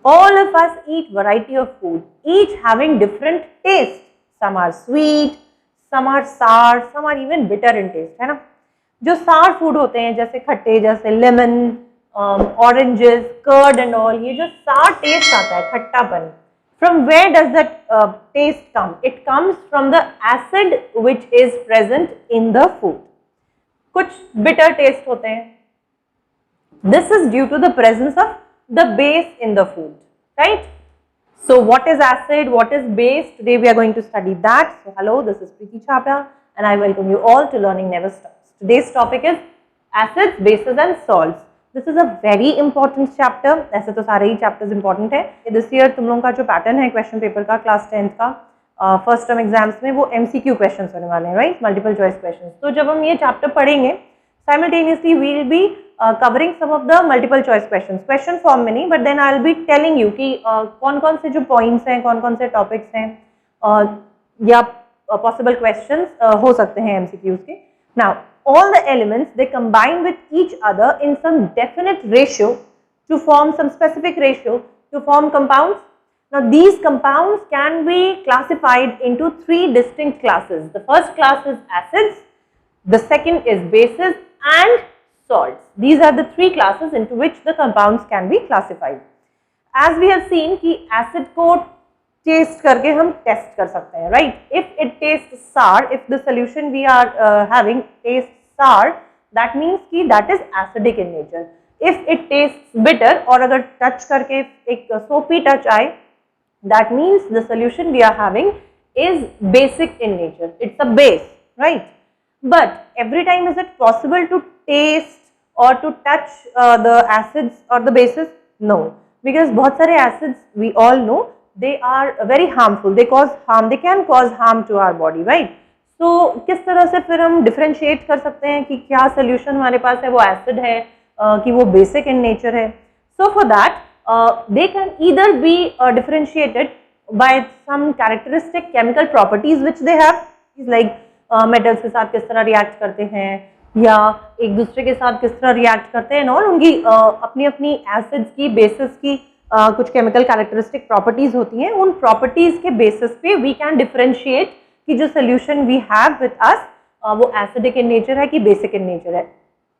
All of us eat variety of food, each having different taste. Some are sweet, some are sour, some are even bitter in taste, है ना? जो sour food होते हैं जैसे खट्टे, जैसे lemon, oranges, curd and all, ये जो sour taste आता है, खट्टापन, from where does that taste come? It comes from the acid which is present in the food. कुछ bitter taste होते हैं. This is due to the presence of the base in the food, right? So what is acid, what is base? Today we are going to study that. So hello, this is Preeti Chhabra and I welcome you all to Learning Never Stops. Today's topic is acids, bases and salts. This is a very important chapter. ऐसे तो सारे ही chapters important है. This year तुम लोगों का जो pattern है question paper का class 10th का first term exams में वो MCQ questions होने वाले हैं, right? Multiple choice questions. तो जब हम ये chapter पढ़ेंगे simultaneously we will be covering some of the multiple choice questions, question form में नहीं, but then I'll be telling you कि कौन-कौन से जो points हैं, कौन-कौन से topics हैं या possible questions हो सकते हैं MCQs के. Now, all the elements they combine with each other in some definite ratio to form some specific ratio to form compounds. Now, these compounds can be classified into three distinct classes. The first class is acids, the second is bases and salts. These are the three classes into which the compounds can be classified. As we have seen कि acid को taste करके हम test कर सकते हैं, right? If it tastes sour, if the solution we are having tastes sour, that means कि that is acidic in nature. If it tastes bitter और अगर touch करके एक soapy touch आए, that means the solution we are having is basic in nature. It's a base, right? But every time is it possible to taste or to touch the acids or the bases? No, because बहुत सारे acids we all know they are very harmful. They cause harm. They can cause harm to our body, right? So किस तरह से फिर हम differentiate कर सकते हैं कि क्या solution हमारे पास है वो acid है कि वो basic in nature है? So for that they can either be differentiated by some characteristic chemical properties which they have, like metals के साथ किस तरह रिएक्ट करते हैं या एक दूसरे के साथ किस तरह रिएक्ट करते हैं और उनकी अपनी अपनी एसिड्स की बेसिस की कुछ केमिकल कैरेक्टरिस्टिक प्रॉपर्टीज होती हैं. उन प्रॉपर्टीज के बेसिस पे वी कैन डिफरेंशिएट कि जो solution we have with us वो एसिडिक इन नेचर है कि बेसिक इन नेचर है.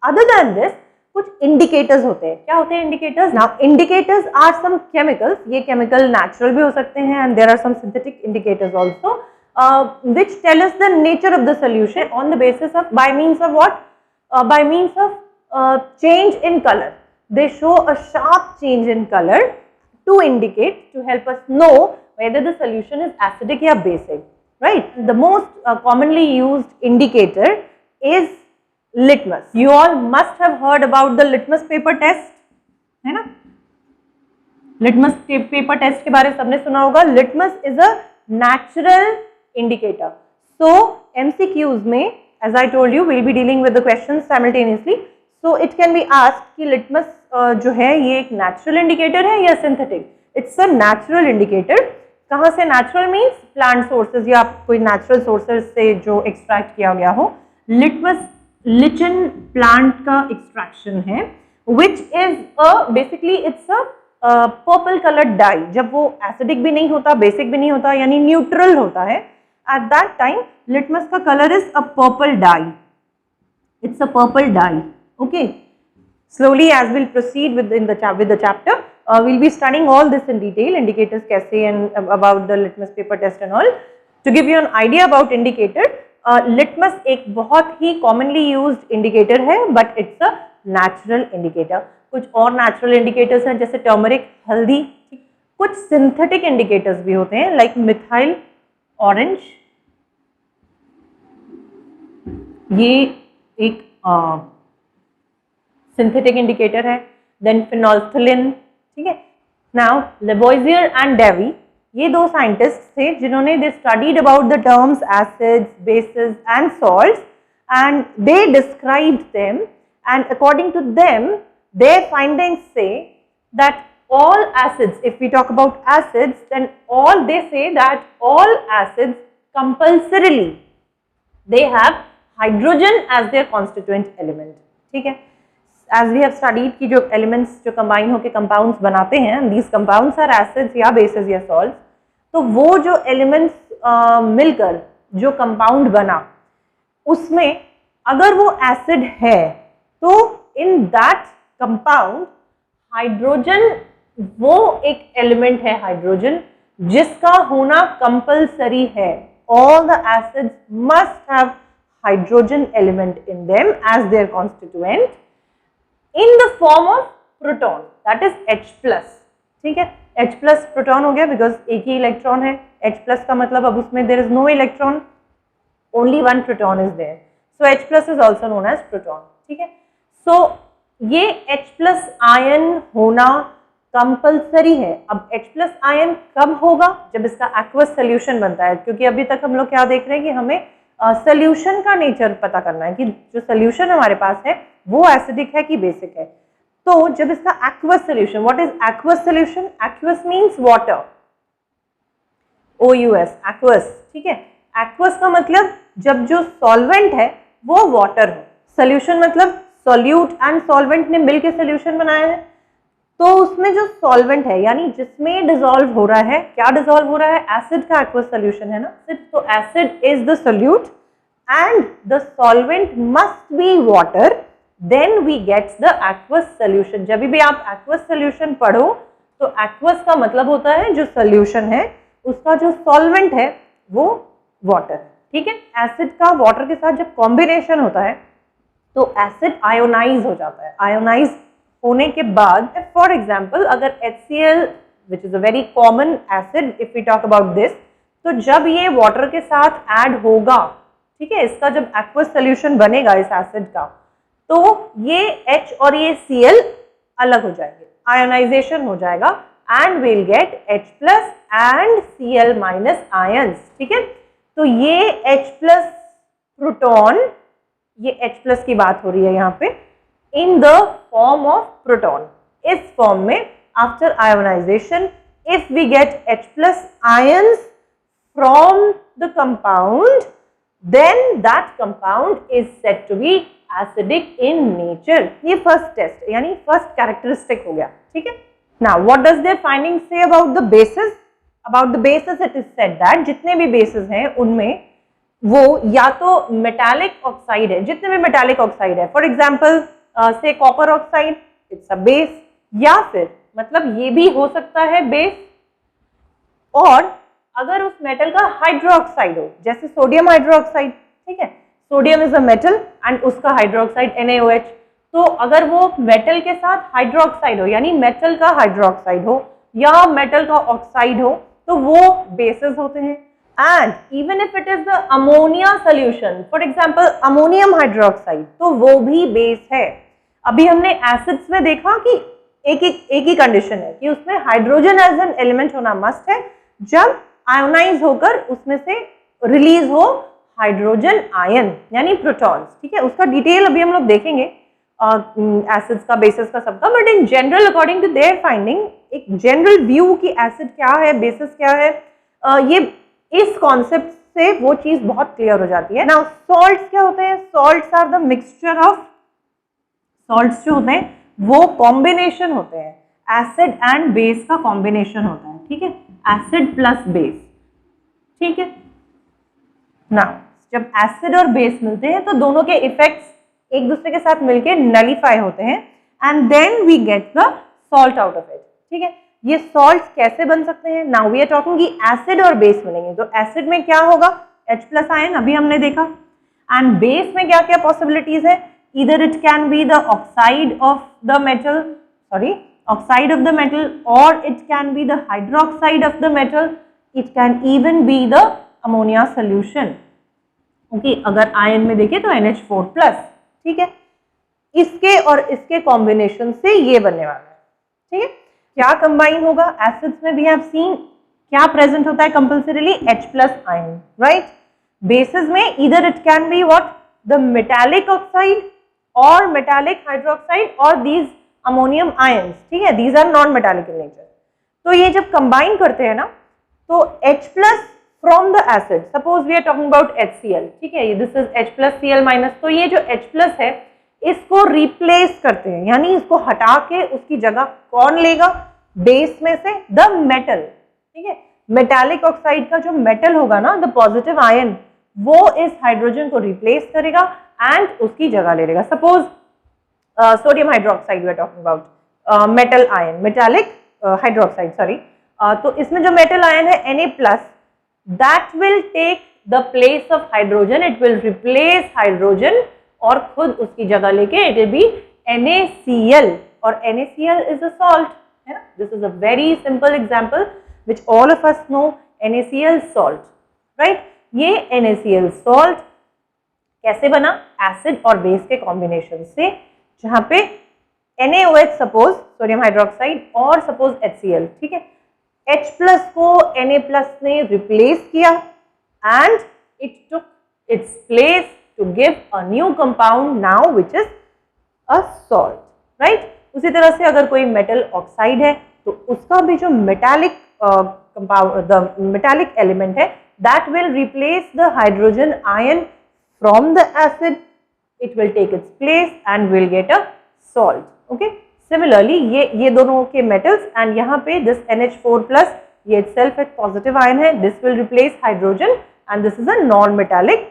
अदर देन दिस कुछ इंडिकेटर्स होते हैं. क्या होते हैं indicators? Now indicators are some chemicals. ये केमिकल नेचुरल भी हो सकते हैं and there are some synthetic indicators also which tell us the nature of the solution on the basis of by means of what? By means of change in color. They show a sharp change in color to indicate, to help us know whether the solution is acidic or basic, right? The most commonly used indicator is litmus. You all must have heard about the litmus paper test, है ना? Litmus paper test के बारे में सबने सुना होगा. Litmus is a natural indicator. So MCQs में, as I told you, we'll be dealing with the questions simultaneously. So it can be asked कि litmus जो है ये एक natural indicator है या synthetic? It's a natural indicator. कहाँ से natural means plant sources या कोई natural sources से जो extract किया गया हो. Litmus lichen plant का extraction है, which is a basically it's a purple coloured dye. जब वो एसिडिक भी नहीं होता, बेसिक भी नहीं होता, यानी न्यूट्रल होता है, एट दैट टाइम लिटमस का colour is a purple dye. It's a purple dye. Okay, slowly as will proceed with the chapter we'll be studying all this in detail, indicators कैसे and about the litmus paper test and all. To give you an idea about indicator, litmus एक बहुत ही commonly used indicator है, but it's a natural indicator. कुछ और natural indicators हैं जैसे turmeric, हल्दी. कुछ सिंथेटिक इंडिकेटर्स भी होते हैं लाइक मिथाइल ऑरेंज. ये एक सिंथेटिक इंडिकेटर है. देन फिनोल्फ्थालिन. ठीक है. नाउ लेवोइजियर एंड डेवी, ये दो साइंटिस्ट थे जिन्होंने they studied about the terms acids, bases and salts and they described them and according to them their findings say that all acids, if we talk about acids, then they say that all acids compulsorily they have hydrogen as their constituent element. ठीक है. As we have studied कि जो elements जो combine होकर compounds बनाते हैं, these compounds are acids या basis या सॉल्ट्स, तो वो जो एलिमेंट्स मिलकर जो कंपाउंड बना उसमें अगर वो एसिड है तो इन दैट कंपाउंड हाइड्रोजन, वो एक एलिमेंट है हाइड्रोजन जिसका होना कंपल्सरी है. All the acids must have hydrogen element in them as their constituent in the form of proton, that is H+. ठीक है, H+ प्रोटॉन हो गया बिकॉज एक ही इलेक्ट्रॉन है. H+ का मतलब अब उसमें there is no electron, only one proton is there, so H+ is also known as proton. ठीक है, सो ये H+ आयन होना कंपल्सरी है. अब H+ आयन कब होगा? जब इसका एक्वस सोल्यूशन बनता है, क्योंकि अभी तक हम लोग क्या देख रहे हैं कि हमें सोल्यूशन का नेचर पता करना है कि जो सोल्यूशन हमारे पास है वो एसिडिक है कि बेसिक है. तो जब इसका aqueous solution, what is aqueous solution? Aqueous means water, OUS, aqueous. ठीक है, एक्वस का मतलब जब जो सॉल्वेंट है वो वाटर हो, सोल्यूशन मतलब सॉल्यूट एंड सॉल्वेंट ने मिलकर सोल्यूशन बनाया है. तो उसमें जो सॉल्वेंट है यानी जिसमें डिसॉल्व हो रहा है, क्या डिसॉल्व हो रहा है? एसिड का एक्वस सोल्यूशन है ना. तो acid is the solute and the solvent must be water, then we gets the aqueous solution. जब भी आप एक्वस सोल्यूशन पढ़ो तो एक्वस का मतलब होता है जो सोल्यूशन है उसका जो सॉल्वेंट है वो वाटर है. ठीक है, एसिड का वाटर के साथ जब कॉम्बिनेशन होता है तो एसिड आयोनाइज हो जाता है. आयोनाइज होने के बाद, फॉर एग्जाम्पल अगर HCl which is a very common acid, if we talk about this, तो जब ये वाटर के साथ ऐड होगा, ठीक है, इसका जब एक्वस सोल्यूशन बनेगा इस एसिड का, तो ये H और ये Cl अलग हो जाएंगे, आयोनाइजेशन हो जाएगा and will get H+ and Cl- ions. ठीक है, तो ये H+ प्रोटॉन, ये H+ की बात हो रही है यहाँ पे, in the form of proton. इस फॉर्म में after ionization, if we get H+ ions from the compound, then that compound is said to be acidic in nature. ये first test यानी first characteristic हो गया. ठीक है, now what does their findings say about the bases? About the bases it is said that जितने भी bases हैं उनमें वो या तो मेटालिक ऑक्साइड है, जितने भी मेटालिक ऑक्साइड है, फॉर एग्जाम्पल से copper oxide, it's a base, या फिर मतलब ये भी हो सकता है बेस, और अगर उस मेटल का हाइड्रोक्साइड हो, जैसे सोडियम हाइड्रोक्साइड. ठीक है, sodium is a metal and उसका हाइड्रोक्साइड NaOH, तो अगर वो मेटल के साथ हाइड्रोक्साइड हो यानी मेटल का हाइड्रोक्साइड हो या मेटल का ऑक्साइड हो तो वो बेसेस होते हैं. And even if it is the ammonia solution, for example ammonium hydroxide, तो वो भी बेस है. अभी हमने एसिड्स में देखा कि एक ही कंडीशन है कि उसमें हाइड्रोजन एज एन एलिमेंट होना मस्ट है जब आयोनाइज होकर उसमें से रिलीज हो हाइड्रोजन आयन यानी प्रोटॉन्स. ठीक है, उसका डिटेल अभी हम लोग देखेंगे एसिड्स का, बेसिस का, सबका, but in general according to their finding एक जनरल व्यू कि एसिड क्या है, बेसिस क्या है, ये इस कॉन्सेप्ट से वो चीज बहुत क्लियर हो जाती है. नाउ सॉल्ट्स क्या होते हैं? Salts are the mixture of, salts जो होते हैं वो कॉम्बिनेशन होते हैं, एसिड एंड बेस का कॉम्बिनेशन होता है. ठीक है, एसिड प्लस बेस. ठीक है, नाउ जब एसिड और बेस मिलते हैं तो दोनों के इफेक्ट्स एक दूसरे के साथ मिलके नलीफाई होते हैं and then we get the salt out of it. ठीक है, ये सॉल्ट्स कैसे बन सकते हैं? नाउ वी आर टॉकिंग कि एसिड और बेस बनेंगे, तो एसिड में क्या होगा? H+ आयन, अभी हमने देखा, एंड बेस में क्या क्या पॉसिबिलिटीज है? Either it can be the oxide of the metal, oxide of the metal, और it can be the hydroxide of the metal, it can even be the ammonia solution. Okay, अगर ion में देखें तो NH4+. ठीक है, इसके और इसके कॉम्बिनेशन से ये बनने वाला है. ठीक है, क्या कंबाइन होगा? एसिड्स में वी हैव सीन क्या प्रेजेंट होता है compulsorily? H+ ion, right. Bases में either it can be what, the metallic oxide और मेटालिक हाइड्रोक्साइड और दीज अमोनियम आयंस. ठीक है, these are non metallic in nature. तो ये जब कंबाइन करते हैं ना तो H+ from the acid, suppose we are talking about HCl. ठीक है, दिस इज H+Cl-, तो ये जो H+ है इसको रिप्लेस करते हैं, यानी इसको हटा के उसकी जगह कौन लेगा? बेस में से द मेटल, ठीक है। मेटालिक ऑक्साइड का जो मेटल होगा ना, द पॉजिटिव आयन, वो इस हाइड्रोजन को रिप्लेस करेगा एंड उसकी जगह ले लेगा। Suppose sodium hydroxide we are talking about, metal ion, metallic hydroxide, sorry. तो इसमें जो मेटल आयन है Na+, that will take the place of hydrogen, it will replace hydrogen और खुद उसकी जगह लेके इट विल बी NaCl, और NaCl इज अ सॉल्ट, है ना। This is a very simple example which all of us know, NaCl salt, right? ये NaCl salt कैसे बना? एसिड और बेस के कॉम्बिनेशन से, जहां पे NaOH सपोज सोडियम हाइड्रोक्साइड और सपोज HCl, ठीक है। H+ को Na+ ने रिप्लेस किया and it took its place to give a new compound now which is a salt, right. उसी तरह से अगर कोई मेटल ऑक्साइड है तो उसका भी जो metallic compound, the metallic element है, that will replace the hydrogen ion from the acid, it will take its place and will get a salt, okay। Similarly ये दोनों के metals and यहाँ पे this NH4+, ये itself एक positive ion है, this will replace hydrogen and this is a non-metallic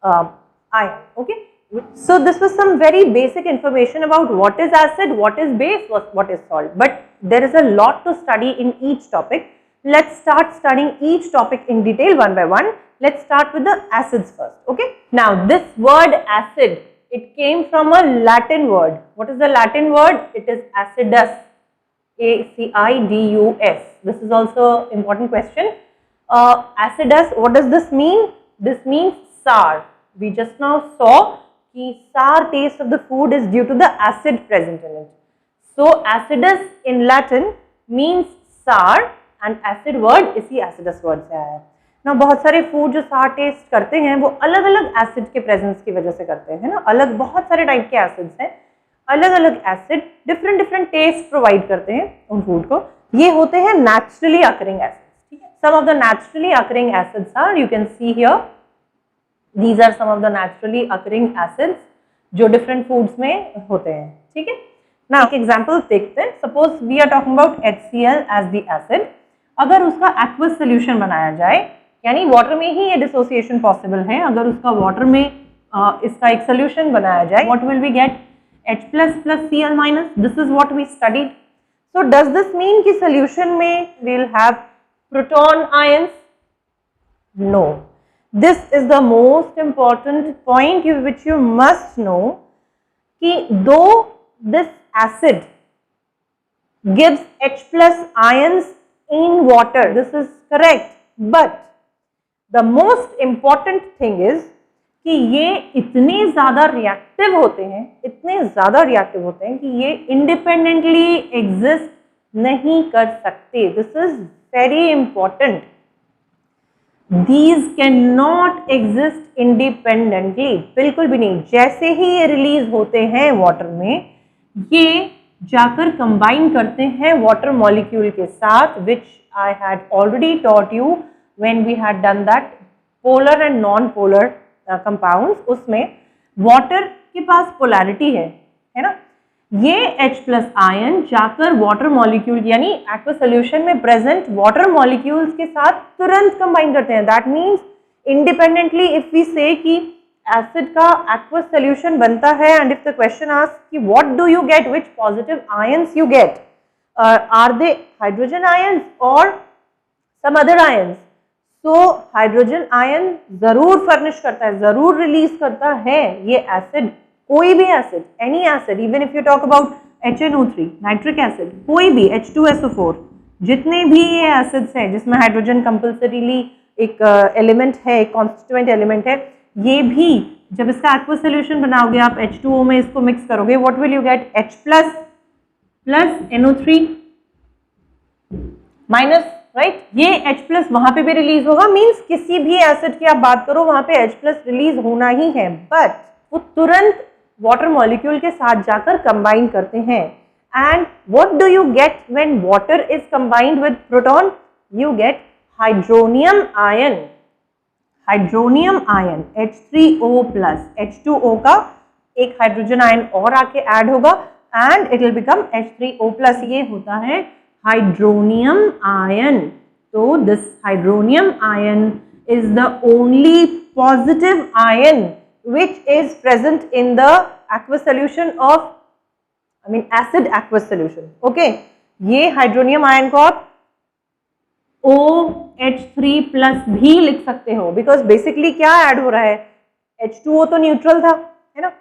ion, okay। So this was some very basic information about what is acid, what is base, what is salt, but there is a lot to study in each topic. Let's start studying each topic in detail one by one. Let's start with the acids first, okay? Now this word acid, it came from a Latin word. What is the Latin word? It is acidus, ACIDUS. This is also an important question. Acidus, what does this mean? This means sour. We just now saw कि sour taste of the food is due to the acid present in it. So acidus in Latin means sour and acid word इसी acidus word से आया है ना। बहुत सारे food जो sour taste करते हैं वो अलग अलग एसिड के प्रेजेंस की वजह से करते हैं ना। अलग बहुत सारे टाइप के एसिड्स हैं, अलग अलग एसिड डिफरेंट टेस्ट प्रोवाइड करते हैं उन फूड को। ये होते हैं नेचुरली अकरिंग एसिड्स, ठीक है। Some of the naturally occurring acids are, you can see here, these are some of the naturally occurring acids जो different foods में होते हैं, ठीक है। Now एक example देखते हैं। Suppose we are talking about HCl as the acid, अगर उसका aqueous solution बनाया जाए, यानी water में ही ये dissociation possible है, अगर उसका water में इसका एक solution बनाया जाए, what will we get? H+ plus Cl-, this is what we studied. So does this mean कि solution में we'll have proton ions? No. This is the most important point which you must know कि though this acid gives H+ ions in water, this is correct, but the most important thing is कि ये इतने ज़्यादा reactive होते हैं, इतने ज़्यादा reactive होते हैं कि ये इंडिपेंडेंटली एग्जिस्ट नहीं कर सकते। This is very important. These cannot exist independently, बिल्कुल भी नहीं। जैसे ही ये रिलीज होते हैं वाटर में, ये जाकर कंबाइन करते हैं वाटर मॉलिक्यूल के साथ, which I had already taught you when we had done that polar and non-polar compounds। उसमें वाटर के पास पोलैरिटी है ना। ये H+ आयन जाकर वाटर मॉलिक्यूल यानी एक्वस सॉल्यूशन में प्रेजेंट वाटर मॉलिक्यूल्स के साथ तुरंत कंबाइन करते हैं। That means independently if we say कि एसिड का एक्वस सॉल्यूशन बनता है and if the question asks कि what do you get, which positive ions you get, are they hydrogen ions और some other ions? So hydrogen ion जरूर furnish करता है, जरूर रिलीज करता है ये एसिड। कोई भी acid, any acid, even if you talk about HNO3, nitric acid, कोई भी H2SO4, जितने भी ये एसिड्स हैं जिसमें हाइड्रोजन कंपल्सरीली एक एलिमेंट है, एक कॉन्स्टिट्यूएंट एलिमेंट है, ये भी जब इसका एक्वस सॉल्यूशन बनाओगे आप H2O में इसको मिक्स करोगे, what will you get? H+ plus NO3 minus, right. ये H+ वहां पे भी रिलीज होगा, मीन्स किसी भी एसिड की आप बात करो वहां पे H+ रिलीज होना ही है, बट वो तुरंत वाटर मॉलिक्यूल के साथ जाकर कंबाइन करते हैं। And what do you get when water is combined with proton? You get hydronium ion. Hydronium ion H3O+, H2O का एक हाइड्रोजन आयन और आके ऐड होगा and it will become H3O+. ये होता है हाइड्रोनियम आयन. तो this hydronium ion is the only positive ion which is present in the aqueous solution of, I mean acid aqueous solution. Okay, ये hydronium ion को आप OH3+ भी लिख सकते हो बिकॉज बेसिकली क्या ऐड हो रहा है, H2O तो न्यूट्रल था, है ना.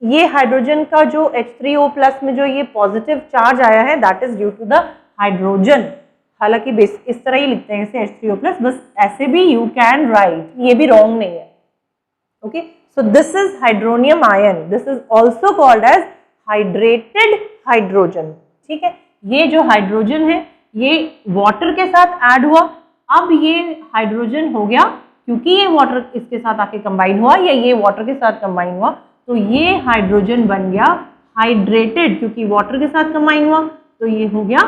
ये हाइड्रोजन का जो H3O+ में जो ये पॉजिटिव चार्ज आया है that is due to the hydrogen. हालांकि इस तरह ही लिखते हैं इसे H3O+, बस ऐसे भी यू कैन राइट, ये भी रॉन्ग नहीं है. Okay, so this is hydronium ion. This is also called as hydrated hydrogen. ठीक है, ये जो हाइड्रोजन है ये वाटर के साथ ऐड हुआ. अब ये हाइड्रोजन हो गया क्योंकि ये वाटर इसके साथ आके कंबाइन हुआ या ये वाटर के साथ कंबाइन हुआ, तो ये हाइड्रोजन बन गया हाइड्रेटेड. क्योंकि वाटर के साथ कंबाइन हुआ तो ये हो गया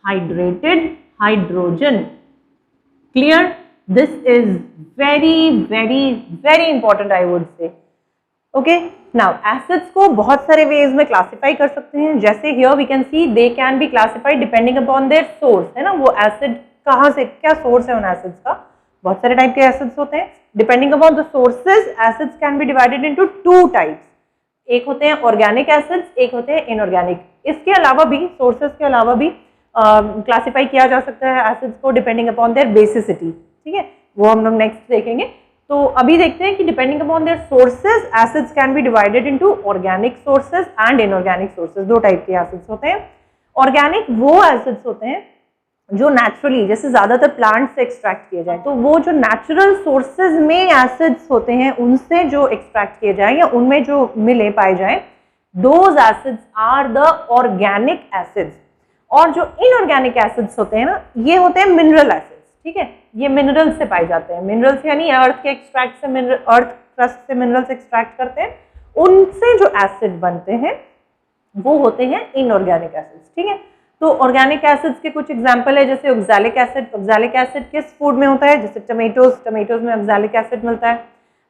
hydrated hydrogen. Clear? This is very very very important I would say. Okay, now acids को बहुत सारे वेज में क्लासिफाई कर सकते हैं. जैसे here we can see they can be classified depending upon their source, है ना. वो एसिड कहाँ से, क्या सोर्स है उन एसिड्स का. बहुत सारे टाइप के एसिड्स होते हैं. Depending upon the sources acids can be divided into two types. एक होते हैं ऑर्गेनिक एसिड्स, एक होते हैं इनऑर्गेनिक. इसके अलावा भी, सोर्सेज के अलावा भी क्लासिफाई किया जा सकता है एसिड्स को डिपेंडिंग अपॉन देयर बेसिसिटी. ठीक है, वो हम लोग नेक्स्ट देखेंगे. तो अभी देखते हैं कि depending upon there sources acids can be divided into organic sources and inorganic sources. दो टाइप के एसिड्स होते हैं. ऑर्गेनिक वो एसिड्स होते हैं जो नेचुरली, जैसे ज्यादातर प्लांट से एक्सट्रैक्ट किए जाए, तो वो जो नेचुरल सोर्सेज में एसिड्स होते हैं उनसे जो एक्सट्रैक्ट किए जाए या उनमें जो मिले पाए जाए, those acids are the organic acids. और जो इनऑर्गेनिक एसिड्स होते हैं ना, ये होते हैं मिनरल एसिड्स. ठीक है, ये मिनरल्स से पाए जाते हैं. मिनरल्स यानी अर्थ के एक्सट्रैक्ट से, मिनरल अर्थ क्रस्ट से मिनरल्स एक्सट्रैक्ट करते हैं, उनसे जो एसिड बनते हैं वो होते हैं इनऑर्गेनिक एसिड्स. ठीक है, तो ऑर्गेनिक एसिड्स के कुछ एग्जांपल है, जैसे ऑक्सैलिक एसिड. ऑक्सैलिक एसिड किस फूड में होता है, जैसे टमेटोज में ऑक्सैलिक एसिड मिलता है.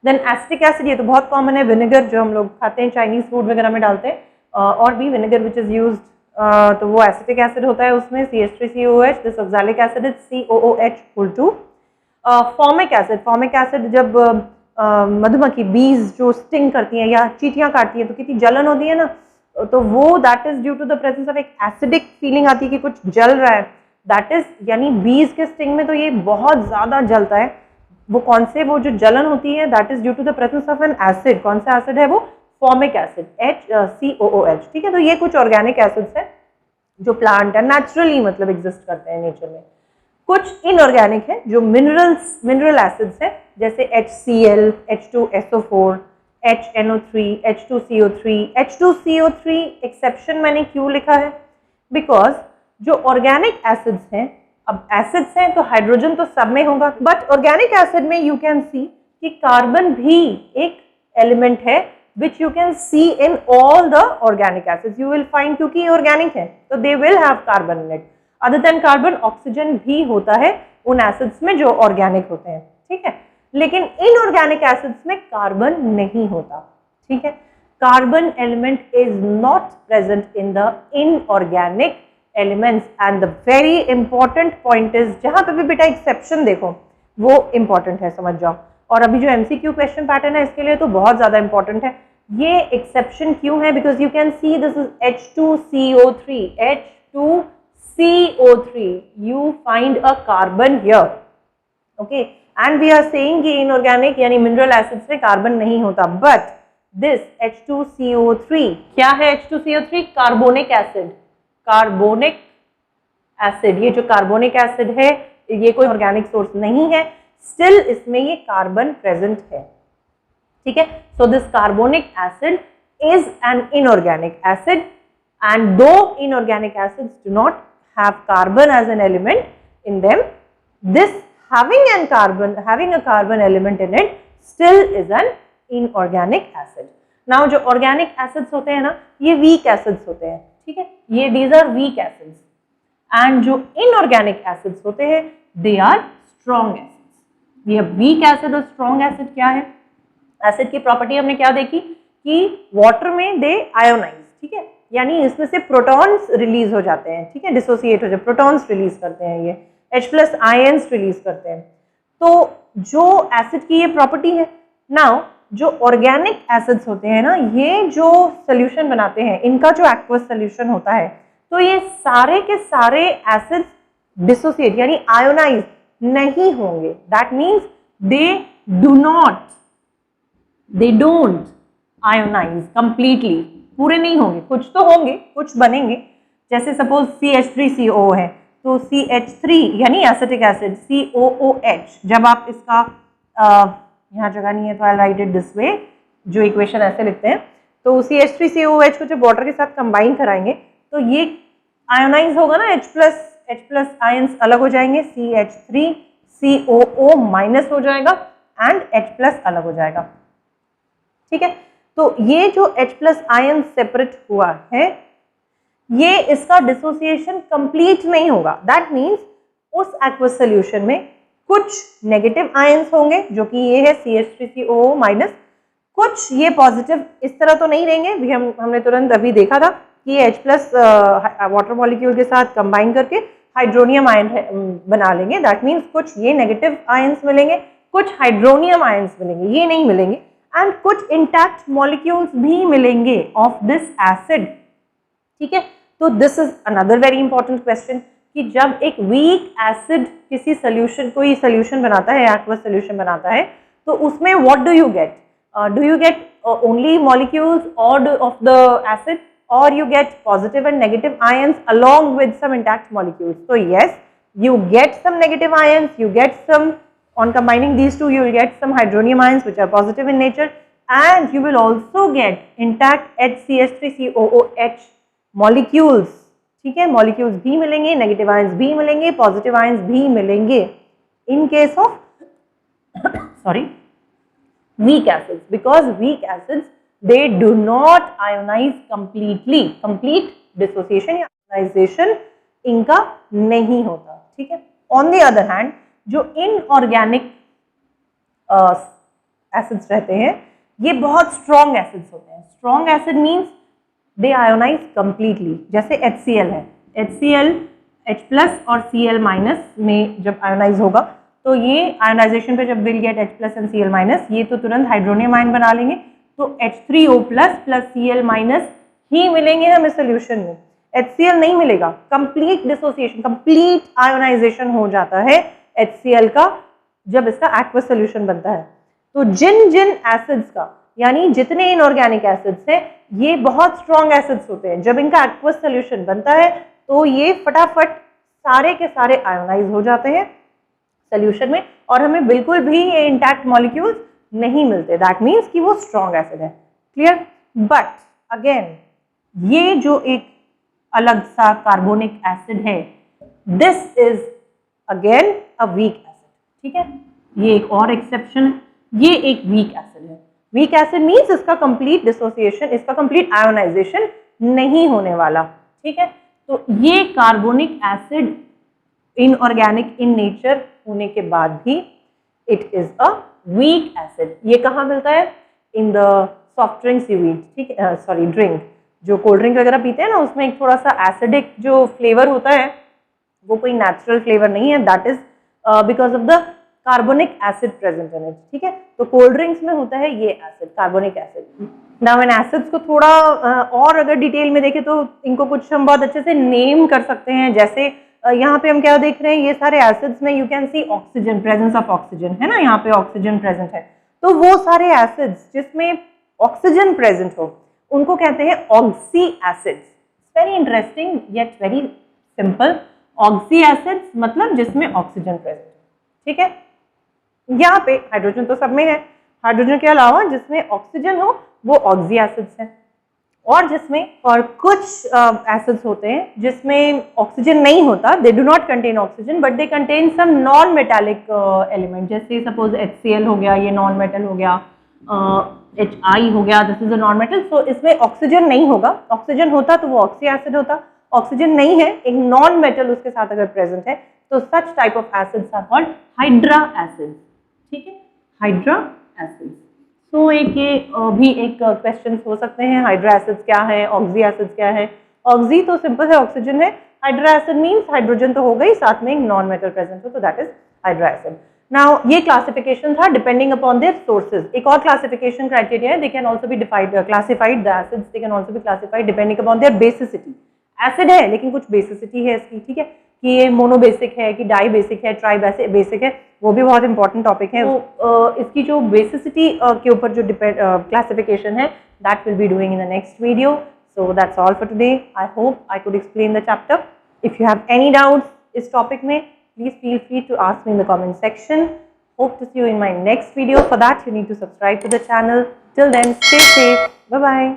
देन एसिटिक एसिड, ये तो बहुत कॉमन है. विनेगर जो हम लोग खाते हैं, चाइनीज फूड वगैरह में डालते हैं, और भी विनेगर विच इज यूज्ड, तो वो एसिटिक एसिड होता है. उसमें CH3COOH, this oxalic acid is COOH2. Formic acid, formic acid जब मधुमक्खी बीज जो स्टिंग करती हैं या चींटियां काटती हैं तो कितनी जलन होती है ना, तो वो that is due to the presence of एक एसिडिक फीलिंग आती है कि कुछ जल रहा है. दैट इज, यानी बीज के स्टिंग में तो ये बहुत ज्यादा जलता है. वो कौन से, वो जो जलन होती है that is due to the presence of an acid. कौन सा एसिड है वो, फॉर्मिक एसिड, COOH. ठीक है, तो ये कुछ ऑर्गेनिक एसिड्स हैं जो प्लांट है नेचुरली, मतलब एग्जिस्ट करते हैं नेचर में. कुछ इनऑर्गेनिक है जो मिनरल एसिड्स हैं, जैसे HCl, H2SO4, HNO3, H2CO3. H2CO3 exception मैंने क्यों लिखा है, बिकॉज जो ऑर्गेनिक एसिड्स हैं, अब एसिड्स हैं तो हाइड्रोजन तो सब में होगा, बट ऑर्गेनिक एसिड में यू कैन सी कि कार्बन भी एक एलिमेंट है which you can see in all the organic acids. You will find, क्योंकि ये organic है तो they will have carbon in it. Other than carbon, oxygen भी होता है उन acids में जो organic होते हैं. ठीक है, लेकिन inorganic acids में carbon नहीं होता. ठीक है, carbon element is not present in the inorganic elements. And the very important point is, जहाँ पे भी बेटा exception देखो वो important है, समझ जाओ. और अभी जो MCQ क्वेश्चन पैटर्न है इसके लिए तो बहुत ज्यादा इंपॉर्टेंट है. ये एक्सेप्शन क्यों है, because you can see this is H2CO3, H2CO3, you find a carbon here. Okay, and we are saying कि इनऑर्गेनिक यानी मिनरल एसिड्स में कार्बन नहीं होता, बट दिस H2CO3 क्या है, H2CO3 carbonic acid. Carbonic acid, ये जो कार्बोनिक एसिड है ये कोई ऑर्गेनिक सोर्स नहीं है, स्टिल इसमें ये कार्बन प्रेजेंट है. ठीक है, so this carbonic acid is an inorganic acid, and two inorganic acids do not have carbon as an element in them, this having a carbon element in it still is an inorganic acid. Now जो organic acids होते हैं ना, ये weak acids होते हैं. ठीक है, ये these are weak acids, and जो inorganic acids होते हैं they are strong acids. ये weak acid और strong acid क्या है, एसिड की प्रॉपर्टी हमने क्या देखी कि वाटर में दे आयोनाइज, ठीक है, यानी इसमें से प्रोटॉन्स रिलीज हो जाते हैं, ठीक है, डिसोसिएट हो जाते, प्रोटॉन्स रिलीज करते हैं, ये H+ आयंस रिलीज करते हैं। तो जो एसिड की ये प्रॉपर्टी है। नाउ जो ऑर्गेनिक एसिड्स होते हैं ना, ये जो सोल्यूशन बनाते हैं, इनका जो एक्वस सोल्यूशन होता है, तो ये सारे के सारे एसिड्स डिसोसिएट यानी आयोनाइज नहीं होंगे। That means they don't ionise completely, पूरे नहीं होंगे, कुछ तो होंगे, कुछ बनेंगे। जैसे सपोज CH3CO है, तो CH3 यानी एसिटिक एसिड, COOH, जब आप इसका यहाँ जगह नहीं है तो आई राइट इट दिस वे, जो इक्वेशन ऐसे लिखते हैं, तो CH3COOH को जब वाटर के साथ कंबाइन कराएंगे तो ये आयोनाइज होगा ना, H+ आयंस अलग हो जाएंगे, CH3COO माइनस हो जाएगा एंड H+ अलग हो जाएगा, ठीक है। तो ये जो H+ आयन सेपरेट हुआ है, ये इसका डिसोसिएशन कंप्लीट नहीं होगा। दैट मीन्स उस एक्वस सोल्यूशन में कुछ नेगेटिव आयंस होंगे, जो कि ये है CH3COO माइनस, कुछ ये पॉजिटिव इस तरह तो नहीं रहेंगे, भी हमने तुरंत अभी देखा था कि ये H+ वाटर मॉलिक्यूल के साथ कंबाइन करके हाइड्रोनियम आयन बना लेंगे। दैट मीन्स कुछ ये नेगेटिव आयंस मिलेंगे, कुछ हाइड्रोनियम आयंस मिलेंगे, ये नहीं मिलेंगे, एंड कुछ इंटैक्ट मॉलिक्यूल्स भी मिलेंगे ऑफ दिस एसिड, ठीक है। तो this is another very important question कि जब एक वीक एसिड किसी सोल्यूशन, कोई सोल्यूशन बनाता है, एक्वस सोल्यूशन बनाता है, तो उसमें what do you gate? Do you get only molecules और ऑफ द एसिड, और you get positive and negative ions along with some intact molecules? So yes, you get some negative ions, you get some, on combining these two you will get some hydronium ions which are positive in nature, and you will also get intact HCH3COOH molecules, ठीक है, molecules भी मिलेंगे, negative ions भी मिलेंगे, positive ions भी मिलेंगे in case of sorry, weak acids, because weak acids they do not ionize completely, complete dissociation या ionization इनका नहीं होता, ठीक है। On the other hand, जो inorganic एसिड्स रहते हैं, ये बहुत स्ट्रॉन्ग एसिड्स होते हैं। Strong acid means they ionise completely, जैसे HCl है, HCl H+ और Cl- में जब आयोनाइज होगा, तो ये आयोनाइजेशन पे जब will get H+ and Cl-, ये तो तुरंत हाइड्रोनियम आयन बना लेंगे, तो H3O+ प्लस Cl- ही मिलेंगे हमें सोल्यूशन में, HCl नहीं मिलेगा। कंप्लीट डिसोसिएशन, कंप्लीट आयोनाइजेशन हो जाता है HCl का जब इसका एक्वस सोल्यूशन बनता है। तो जिन जिन एसिड्स का, यानी जितने इनऑर्गेनिक एसिड्स हैं, ये बहुत स्ट्रॉन्ग एसिड्स होते हैं, जब इनका एक्वस सोल्यूशन बनता है तो ये फटाफट सारे के सारे आयोनाइज हो जाते हैं सोल्यूशन में, और हमें बिल्कुल भी ये इंटैक्ट मॉलिक्यूल्स नहीं मिलते। दैट मीन्स कि वो स्ट्रॉन्ग एसिड है, क्लियर। बट अगेन ये जो एक अलग सा कार्बोनिक एसिड है, this is again a weak acid, ठीक है, ये एक और एक्सेप्शन है, ये एक वीक एसिड है। वीक एसिड मीन्स इसका कंप्लीट डिसोसिएशन, इसका कंप्लीट आयोनाइजेशन नहीं होने वाला, ठीक है। तो ये carbonic acid inorganic in nature होने के बाद भी it is a weak acid. ये कहाँ मिलता है? In the soft drinks you eat, ठीक है, सॉरी ड्रिंक, जो कोल्ड ड्रिंक वगैरह पीते हैं ना, उसमें एक थोड़ा सा एसिडिक जो फ्लेवर होता है, वो कोई नेचुरल फ्लेवर नहीं है, that is because of the carbonic acid present in it, ठीक है। तो कोल्ड ड्रिंक्स में होता है ये acid, carbonic acid. Now in acids को थोड़ा और अगर डिटेल में देखें तो इनको कुछ हम बहुत अच्छे से नेम कर सकते हैं। जैसे यहाँ पे हम क्या देख रहे हैं, ये सारे एसिड्स में you can C oxygen, presence of oxygen है ना, यहाँ पे ऑक्सीजन प्रेजेंट है। तो वो सारे एसिड्स जिसमें ऑक्सीजन प्रेजेंट हो, उनको कहते हैं oxy acids. Very interesting yet very simple. Oxy acids मतलब जिसमें ऑक्सीजन प्रेजेंट, ठीक है। यहाँ पे हाइड्रोजन तो सब में है, हाइड्रोजन के अलावा जिसमें ऑक्सीजन हो वो ऑक्सी एसिड्स हैं। और जिसमें और कुछ एसिड्स होते हैं जिसमें ऑक्सीजन नहीं होता, they do not contain oxygen but they contain some non metallic element, जैसे सपोज HCl हो गया, ये नॉन मेटल हो गया, HI हो गया, this is a non metal. सो इसमें ऑक्सीजन नहीं होगा, ऑक्सीजन होता तो वो ऑक्सी एसिड होता, ऑक्सीजन नहीं है, एक नॉन मेटल उसके साथ अगर प्रेजेंट है, तो such type of acids are called hydra acids, ठीक है, हाइड्रा एसिड्स। सो एक ये भी एक क्वेश्चन हो सकते हैं, हाइड्रो एसिड्स क्या है, ऑक्सी एसिड्स क्या है। ऑक्सी तो सिंपल है, ऑक्सीजन है। हाइड्रो एसिड मीन्स हाइड्रोजन तो हो गई, साथ में एक नॉन मेटल प्रेजेंट हो, तो that is hydro acid. Now ये क्लासिफिकेशन था डिपेंडिंग अपॉन देयर सोर्सेज। एक और क्लासिफिकेशन क्राइटेरिया है, they can also be classified, the acids they can also be classified depending upon there basicity. Acid है लेकिन कुछ बेसिसिटी है इसकी, ठीक है, कि ये मोनोबेसिक है कि डाई बेसिक है, ट्राई बेसिक है, वो भी बहुत इंपॉर्टेंट टॉपिक है। तो इसकी जो बेसिसिटी के ऊपर जो क्लासिफिकेशन है, that will be doing in the next video. So that's all for today. I hope I could explain the chapter. If you have any doubts इस टॉपिक में, please feel free to ask me in the comment section. Hope to see you in my next video. For that, you need to subscribe to the channel. Till then, stay safe. Bye bye.